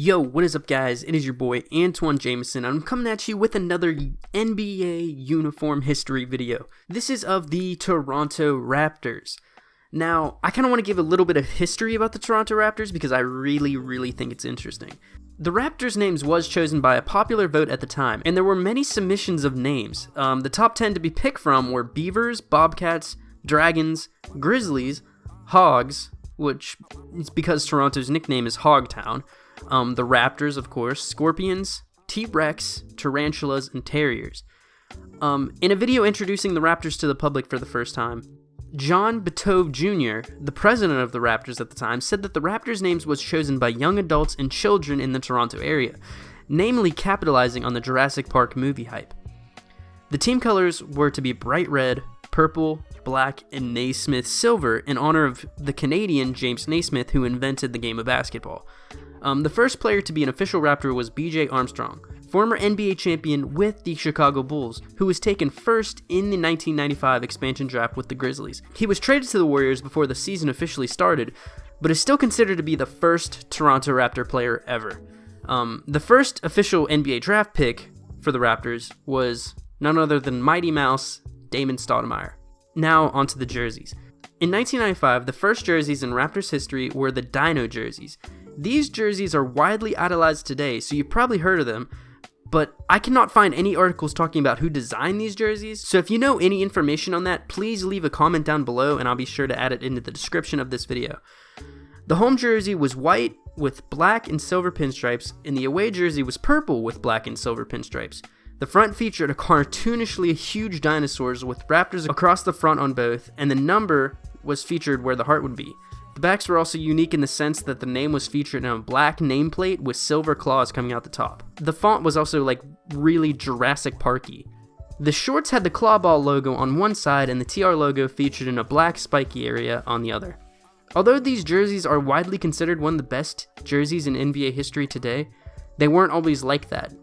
Yo, what is up guys? It is your boy Antoine Jameson. I'm coming at you with another NBA uniform history video. This is of the Toronto Raptors. Now, I kind of want to give a little bit of history about the Toronto Raptors because I really think it's interesting. The Raptors' names was chosen by a popular vote at the time, and there were many submissions of names. The top 10 to be picked from were Beavers, Bobcats, Dragons, Grizzlies, Hogs, which is because Toronto's nickname is Hogtown, the Raptors, of course, Scorpions, T-Rex, Tarantulas, and Terriers. In a video introducing the Raptors to the public for the first time, John Bitove Jr., the president of the Raptors at the time, said that the Raptors' names was chosen by young adults and children in the Toronto area, namely capitalizing on the Jurassic Park movie hype. The team colors were to be bright red, purple, black, and Naismith silver in honor of the Canadian James Naismith who invented the game of basketball. The first player to be an official Raptor was B.J. Armstrong, former NBA champion with the Chicago Bulls, who was taken first in the 1995 expansion draft with the Grizzlies. He was traded to the Warriors before the season officially started, but is still considered to be the first Toronto Raptor player ever. The first official NBA draft pick for the Raptors was none other than Mighty Mouse Damon Stoudamire. Now onto the jerseys. In 1995, the first jerseys in Raptors history were the Dino jerseys. These jerseys are widely idolized today, so you've probably heard of them, but I cannot find any articles talking about who designed these jerseys, so if you know any information on that, please leave a comment down below and I'll be sure to add it into the description of this video. The home jersey was white with black and silver pinstripes, and the away jersey was purple with black and silver pinstripes. The front featured a cartoonishly huge dinosaurs with Raptors across the front on both, and the number was featured where the heart would be. The backs were also unique in the sense that the name was featured in a black nameplate with silver claws coming out the top. The font was also really Jurassic Parky. The shorts had the clawball logo on one side and the TR logo featured in a black spiky area on the other. Although these jerseys are widely considered one of the best jerseys in NBA history today, they weren't always like that.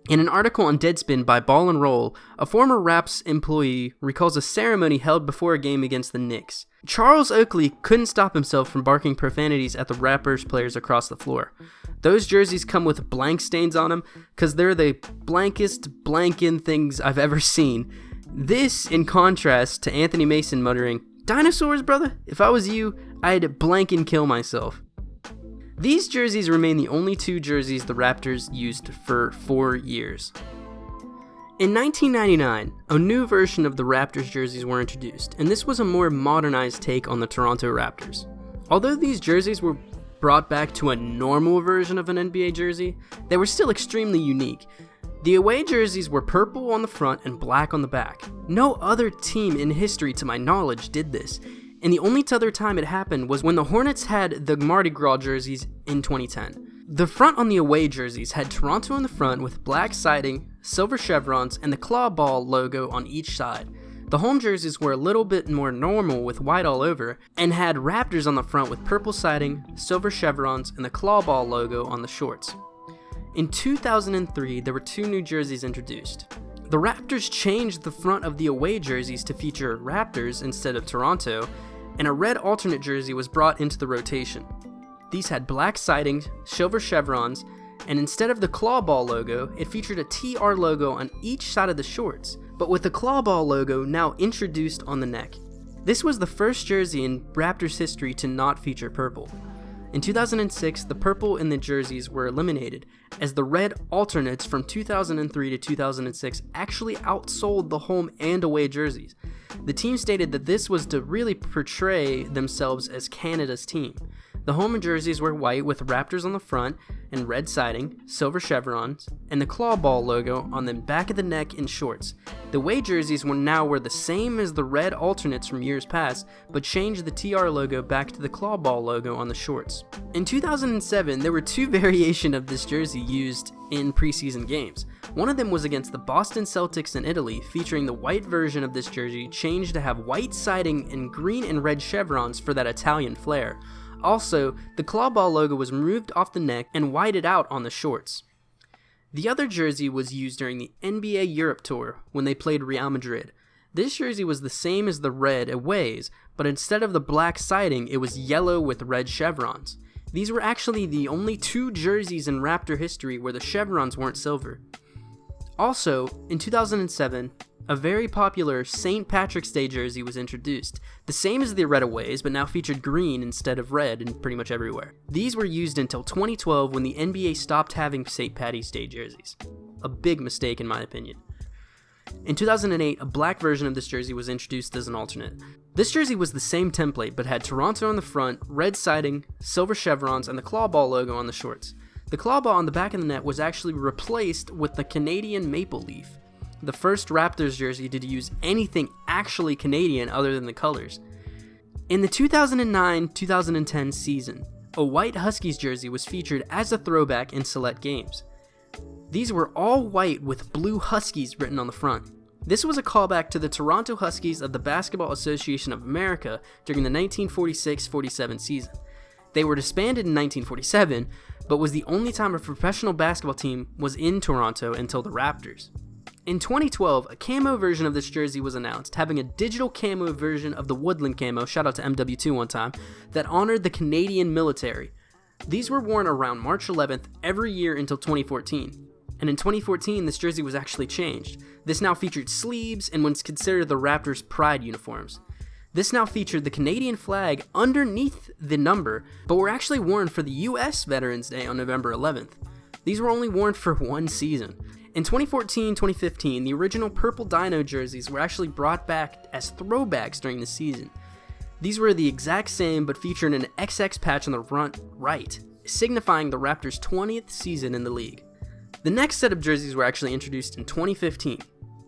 In an article on Deadspin by Ball and Roll, a former Raps employee recalls a ceremony held before a game against the Knicks. Charles Oakley couldn't stop himself from barking profanities at the Raptors players across the floor. Those jerseys come with blank stains on them because they're the blankest blankin' things I've ever seen. This in contrast to Anthony Mason muttering, "Dinosaurs, brother? If I was you, I'd blankin' kill myself." These jerseys remain the only two jerseys the Raptors used for 4 years. In 1999, a new version of the Raptors jerseys were introduced, and this was a more modernized take on the Toronto Raptors. Although these jerseys were brought back to a normal version of an NBA jersey, they were still extremely unique. The away jerseys were purple on the front and black on the back. No other team in history, to my knowledge, did this. And the only other time it happened was when the Hornets had the Mardi Gras jerseys in 2010. The front on the away jerseys had Toronto on the front with black siding, silver chevrons, and the claw ball logo on each side. The home jerseys were a little bit more normal with white all over, and had Raptors on the front with purple siding, silver chevrons, and the claw ball logo on the shorts. In 2003, there were two new jerseys introduced. The Raptors changed the front of the away jerseys to feature Raptors instead of Toronto, and a red alternate jersey was brought into the rotation. These had black siding, silver chevrons, and instead of the claw ball logo, it featured a TR logo on each side of the shorts, but with the claw ball logo now introduced on the neck. This was the first jersey in Raptors history to not feature purple. In 2006, the purple in the jerseys were eliminated, as the red alternates from 2003 to 2006 actually outsold the home and away jerseys. The team stated that this was to really portray themselves as Canada's team. The home jerseys were white with Raptors on the front and red siding, silver chevrons, and the claw ball logo on the back of the neck and shorts. The away jerseys were the same as the red alternates from years past, but changed the TR logo back to the claw ball logo on the shorts. In 2007, there were two variations of this jersey used in preseason games. One of them was against the Boston Celtics in Italy, featuring the white version of this jersey changed to have white siding and green and red chevrons for that Italian flair. Also, the claw ball logo was removed off the neck and whited out on the shorts. The other jersey was used during the NBA Europe Tour when they played Real Madrid. This jersey was the same as the red aways, but instead of the black siding, it was yellow with red chevrons. These were actually the only 2 jerseys in Raptor history where the chevrons weren't silver. Also, in 2007, a very popular St. Patrick's Day jersey was introduced, the same as the Retaways, but now featured green instead of red in pretty much everywhere. These were used until 2012 when the NBA stopped having St. Patty's Day jerseys. A big mistake in my opinion. In 2008, a black version of this jersey was introduced as an alternate. This jersey was the same template, but had Toronto on the front, red siding, silver chevrons, and the claw ball logo on the shorts. The claw ball on the back of the net was actually replaced with the Canadian maple leaf, the first Raptors jersey to use anything actually Canadian other than the colors. In the 2009-2010 season, a white Huskies jersey was featured as a throwback in select games. These were all white with blue Huskies written on the front. This was a callback to the Toronto Huskies of the Basketball Association of America during the 1946-47 season. They were disbanded in 1947, but was the only time a professional basketball team was in Toronto until the Raptors. In 2012, a camo version of this jersey was announced, having a digital camo version of the Woodland Camo, shout out to MW2 one time, that honored the Canadian military. These were worn around March 11th every year until 2014. And in 2014, this jersey was actually changed. This now featured sleeves and was considered the Raptors' pride uniforms. This now featured the Canadian flag underneath the number, but were actually worn for the US Veterans Day on November 11th. These were only worn for one season. In 2014-2015, the original purple Dino jerseys were actually brought back as throwbacks during the season. These were the exact same, but featured an XX patch on the front right, signifying the Raptors' 20th season in the league. The next set of jerseys were actually introduced in 2015.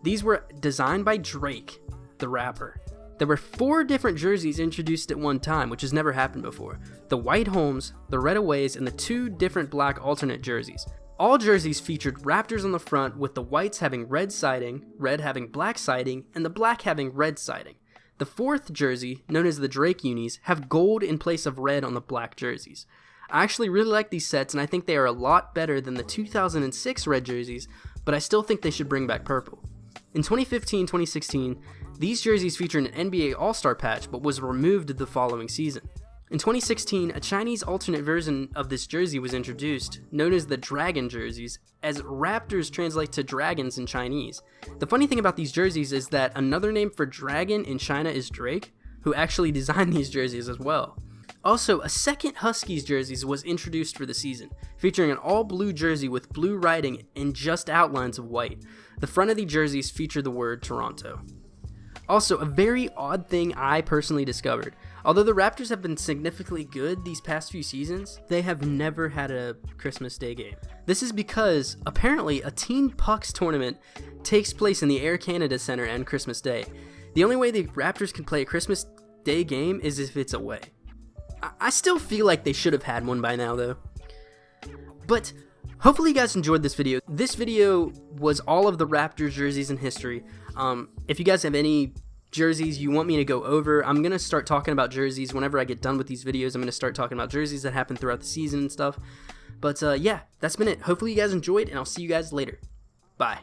These were designed by Drake, the rapper. There were 4 different jerseys introduced at one time, which has never happened before. The white homes, the Retaways, and the 2 different black alternate jerseys. All jerseys featured Raptors on the front, with the whites having red siding, red having black siding, and the black having red siding. The 4th jersey, known as the Drake unis, have gold in place of red on the black jerseys. I actually really like these sets, and I think they are a lot better than the 2006 red jerseys, but I still think they should bring back purple. In 2015-2016, these jerseys featured an NBA All-Star patch, but was removed the following season. In 2016, a Chinese alternate version of this jersey was introduced, known as the Dragon jerseys, as Raptors translate to dragons in Chinese. The funny thing about these jerseys is that another name for dragon in China is Drake, who actually designed these jerseys as well. Also, a second Huskies jerseys was introduced for the season, featuring an all-blue jersey with blue writing and just outlines of white. The front of the jerseys featured the word Toronto. Also, a very odd thing I personally discovered. Although the Raptors have been significantly good these past few seasons, they have never had a Christmas Day game. This is because, apparently, a Teen Pucks tournament takes place in the Air Canada Centre on Christmas Day. The only way the Raptors can play a Christmas Day game is if it's away. I still feel like they should have had one by now, though. But hopefully you guys enjoyed this video. This video was all of the Raptors jerseys in history. If you guys have any jerseys you want me to go over, I'm going to start talking about jerseys whenever I get done with these videos. I'm going to start talking about jerseys that happened throughout the season and stuff. But yeah, that's been it. Hopefully you guys enjoyed, and I'll see you guys later. Bye.